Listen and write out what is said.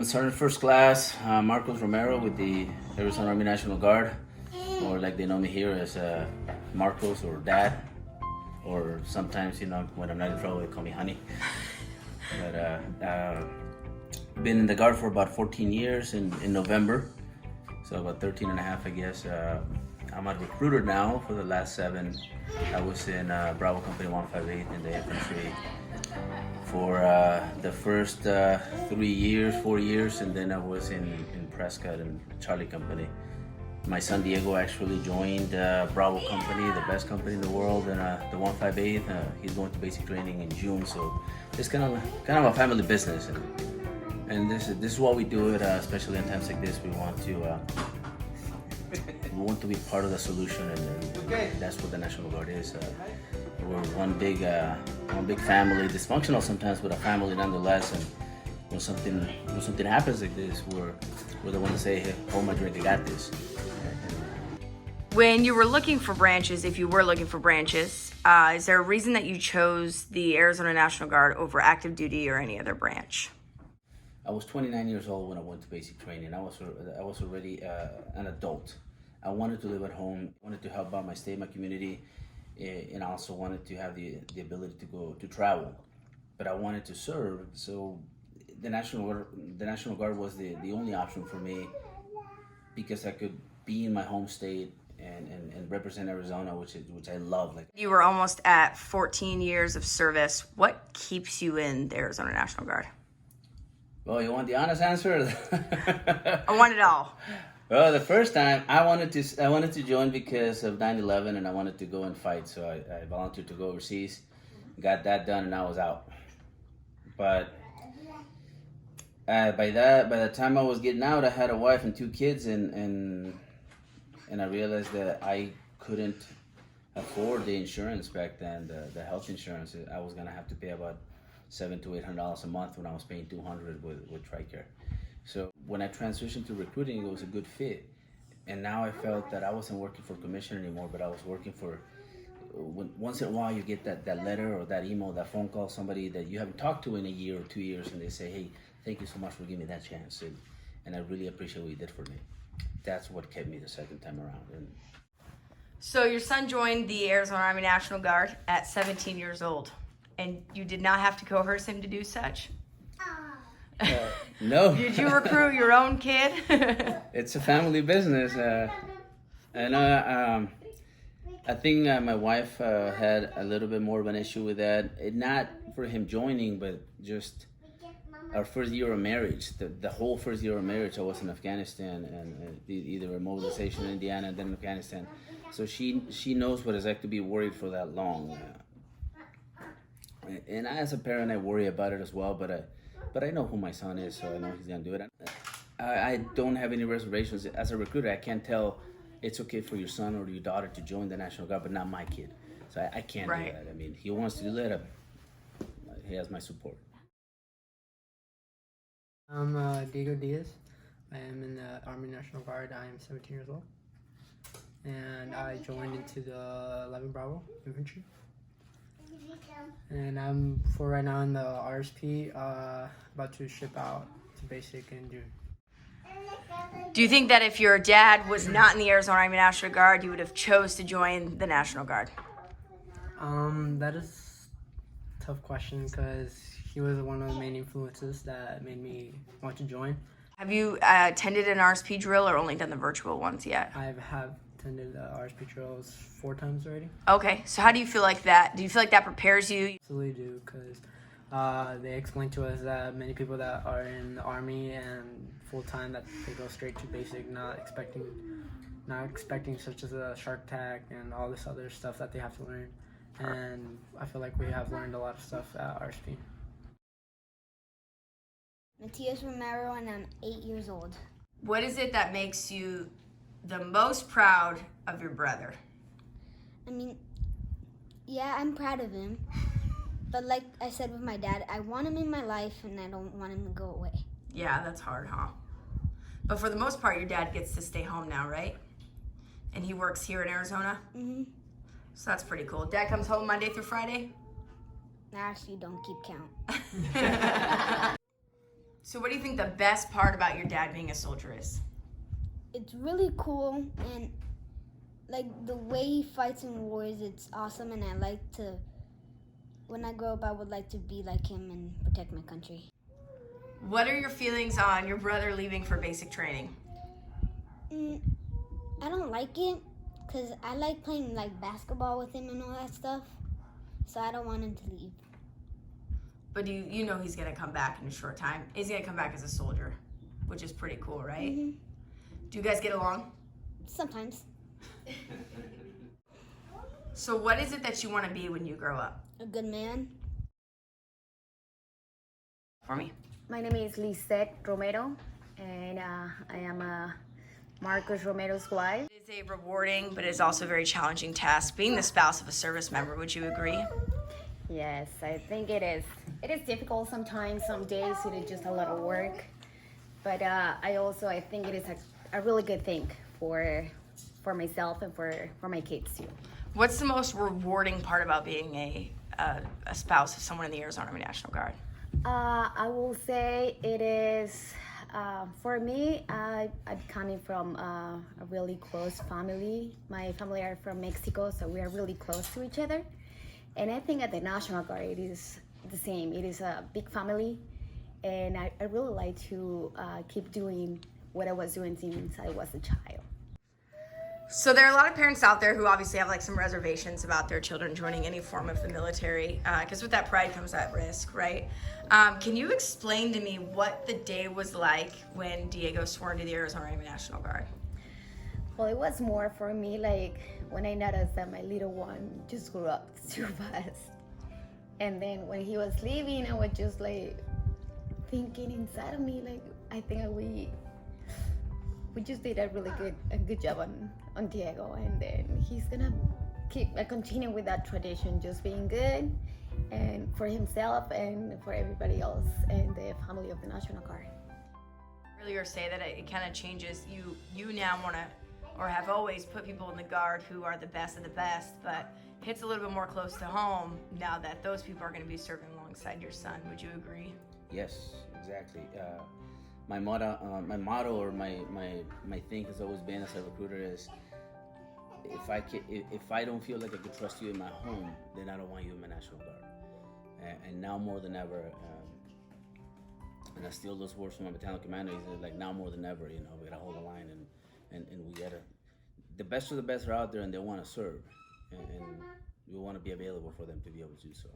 Sergeant First Class Marcos Romero with the Arizona Army National Guard, or like they know me here as Marcos or Dad, or sometimes, you know, when I'm not in trouble, they call me Honey. But been in the Guard for about 14 years in November, so about 13 and a half, I guess. I'm a recruiter now for the last 7. I was in Bravo Company 158 in the infantry for the first 4 years, and then I was in Prescott and Charlie Company. My son Diego actually joined Bravo Company, the best company in the world, and the 158. He's going to basic training in June, so it's kind of a family business, and this is what we do it, especially in times like this. We want to be part of the solution, and that's what the National Guard is. We're one big family, dysfunctional sometimes, but a family nonetheless. And when something happens like this, we're the one to say, "Hey, hold my drink, I got this." When you were looking for branches, if you were looking for branches, is there a reason that you chose the Arizona National Guard over active duty or any other branch? I was 29 years old when I went to basic training. I was already an adult. I wanted to live at home. I wanted to help out my state, my community, and I also wanted to have the ability to travel. But I wanted to serve, so the National Guard was the only option for me, because I could be in my home state and represent Arizona, which I love. Like, You were almost at 14 years of service. What keeps you in the Arizona National Guard? well, you want the honest answer? I want it all. Well, the first time I wanted to join because of 9/11, and I wanted to go and fight. So I volunteered to go overseas, got that done, and I was out. But by the time I was getting out, I had a wife and 2 kids, and I realized that I couldn't afford the insurance back then, the health insurance. I was gonna have to pay about $700 to $800 a month when I was paying $200 with TRICARE. So when I transitioned to recruiting, it was a good fit. And now I felt that I wasn't working for commission anymore, but I was working for, once in a while you get that letter or that email, that phone call, somebody that you haven't talked to in a year or 2 years, and they say, "Hey, thank you so much for giving me that chance, and I really appreciate what you did for me." That's what kept me the second time around. And So your son joined the Arizona Army National Guard at 17 years old, and you did not have to coerce him to do such? no. Did you recruit your own kid? It's a family business. And I think my wife had a little bit more of an issue with that. Not for him joining, but just our first year of marriage. The whole first year of marriage, I was in Afghanistan, and either a mobilization in Indiana and then Afghanistan. So she knows what it's like to be worried for that long. And I, as a parent, I worry about it as well. But I know who my son is, so I know he's gonna do it. I don't have any reservations. As a recruiter, I can't tell it's okay for your son or your daughter to join the National Guard, but not my kid. So I can't do that. I mean, he wants to do that. He has my support. I'm Diego Diaz. I am in the Army National Guard. I am 17 years old. And I joined into the 11 Bravo Infantry. And I'm, for right now, in the RSP, about to ship out to basic in June. Do you think that if your dad was not in the Arizona Army National Guard, you would have chose to join the National Guard? That is a tough question, because he was one of the main influences that made me want to join. Have you attended an RSP drill or only done the virtual ones yet? I have attended RSP drills 4 times already. Okay, so how do you feel like that? Do you feel like that prepares you? Absolutely do, because they explain to us that many people that are in the Army and full-time, that they go straight to basic, not expecting such as a shark attack and all this other stuff that they have to learn. And I feel like we have learned a lot of stuff at RSP. Matias Romero, and I'm 8 years old. What is it that makes you the most proud of your brother? I mean, yeah, I'm proud of him. But like I said with my dad, I want him in my life and I don't want him to go away. Yeah, that's hard, huh? But for the most part, your dad gets to stay home now, right? And he works here in Arizona? Mm-hmm. So that's pretty cool. Dad comes home Monday through Friday? I actually don't keep count. So what do you think the best part about your dad being a soldier is? It's really cool, and like the way he fights in wars, it's awesome, and I like to, when I grow up, I would like to be like him and protect my country. What are your feelings on your brother leaving for basic training? I don't like it, because I like playing like basketball with him and all that stuff, so I don't want him to leave. But you know he's going to come back in a short time. He's going to come back as a soldier, which is pretty cool, right? Mm-hmm. Do you guys get along? Sometimes. So what is it that you want to be when you grow up? A good man. For me. My name is Lisette Romero, and I am Marcos Romero's wife. It is a rewarding, but it is also a very challenging task being the spouse of a service member. Would you agree? Yes, I think it is. It is difficult sometimes. Some days it is just a lot of work, but I think it is a really good thing for myself and for my kids too. What's the most rewarding part about being a spouse of someone in the Arizona Army National Guard? I will say it is, for me, I'm coming from a really close family. My family are from Mexico, so we are really close to each other. And I think at the National Guard, it is the same. It is a big family, and I really like to keep doing what I was doing since I was a child. So there are a lot of parents out there who obviously have like some reservations about their children joining any form of the military, because with that pride comes that risk, right? Can you explain to me what the day was like when Diego swore into the Arizona Army National Guard? Well, it was more for me like when I noticed that my little one just grew up too fast. And then when he was leaving, I was just like thinking inside of me, like, I think we just did a really good job on Diego, and then he's gonna continue with that tradition, just being good, and for himself and for everybody else and the family of the National Guard. Earlier say that it kind of changes. You now want to, or have always put people in the Guard who are the best of the best, but hits a little bit more close to home now that those people are going to be serving alongside your son. Would you agree? Yes, exactly. My motto, or my thing has always been as a recruiter is, if I don't feel like I could trust you in my home, then I don't want you in my National Guard. And now more than ever, and I steal those words from my battalion commander. He said, like, now more than ever, we gotta hold the line, and we gotta. The best of the best are out there, and they want to serve, and we want to be available for them to be able to do so.